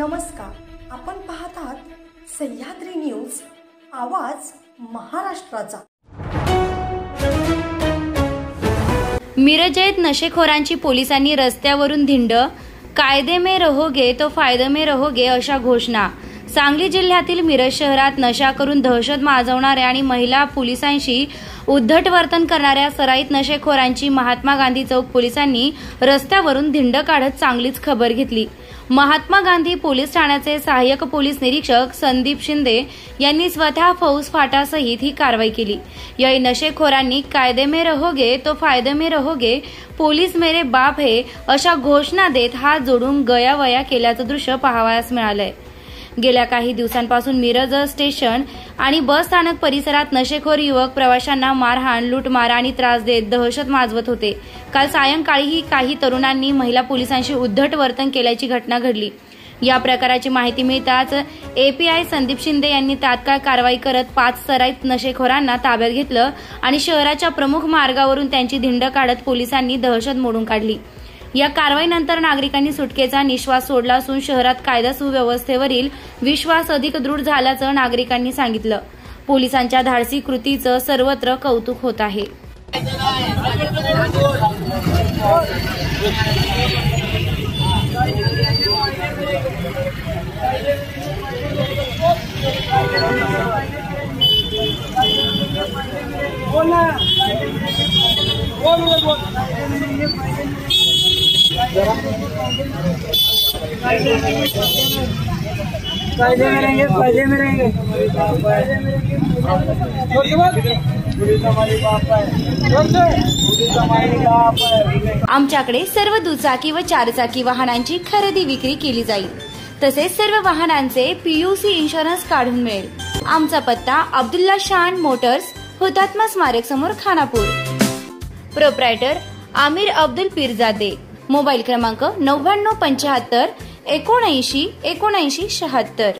नमस्कार, आपण पाहत आहात सह्याद्री न्यूज, आवाज महाराष्ट्राचा। मिरजेत नशेखोरांची पोलिसांनी रस्त्यावरून धिंड, कायदे में रहोगे तो फायदे में रहोगे अशा घोषणा। सांगली जिल्ह्यातील मिरज शहरात नशा करून दहशत माजवणाऱ्या आणि महिला पोलिसांशी उद्धट वर्तन करणाऱ्या सराईत नशेखोरांची महात्मा गांधी चौक पोलिसांनी रस्त्यावरून धिंड काढत चांगलीच खबर घेतली। महात्मा गांधी पोलीस ठाण्याचे सहाय्यक पोलीस निरीक्षक संदीप शिंदे यांनी स्वतः फौज फाटासहित ही कारवाई केली। या नशेखोरांनी कायदे में रहोगे तो फायदे में रहोगे, पोलीस मेरे बाप है अशा घोषणा देत हात जोडून गयावया केल्याचं दृश्य पाहावयास मिळालंय। गेल्या काही दिवसांपासून मिरज स्टेशन आणि बस स्थानक परिसरात नशेखोर युवक प्रवाशांना मारहाण, लूटमार आणि त्रास देत दहशत माजवत होते। काल सायंकाळीही काही तरुणांनी महिला पोलिसांशी उद्धट वर्तन केल्याची घटना घडली। या प्रकाराची माहिती मिळताच एपीआय संदीप शिंदे यांनी तात्काळ कारवाई करत 5 सराईत नशेखोरांना ताब्यात घेतलं आणि शहराच्या प्रमुख मार्गावरून त्यांची धिंड काढत पोलिसांनी दहशत मोडून काढली। या कारवाईनंतर नागरिकांनी सुटकेचा निश्वास सोडला असून शहरात कायदा सुव्यवस्थेवरील विश्वास अधिक दृढ झाल्याचं नागरिकांनी सांगितलं। पोलिसांच्या धाडसी कृतीचं सर्वत्र कौतुक होत आहे। फायदे में रहेंगे। आमच्याकडे सर्व दुचाकी व चारचाकी वाहनांची खरेदी विक्री केली जाईल। तसेच सर्व वाहनांचे पीयूसी इन्शुरन्स काढून मिळेल। आमचा पत्ता अब्दुल्ला शान मोटर्स, हुतात्मा स्मारक समोर, खानापूर। प्रोप्रायटर आमिर अब्दुल पीरजादे। मोबाईल क्रमांक 9975 79 79 76।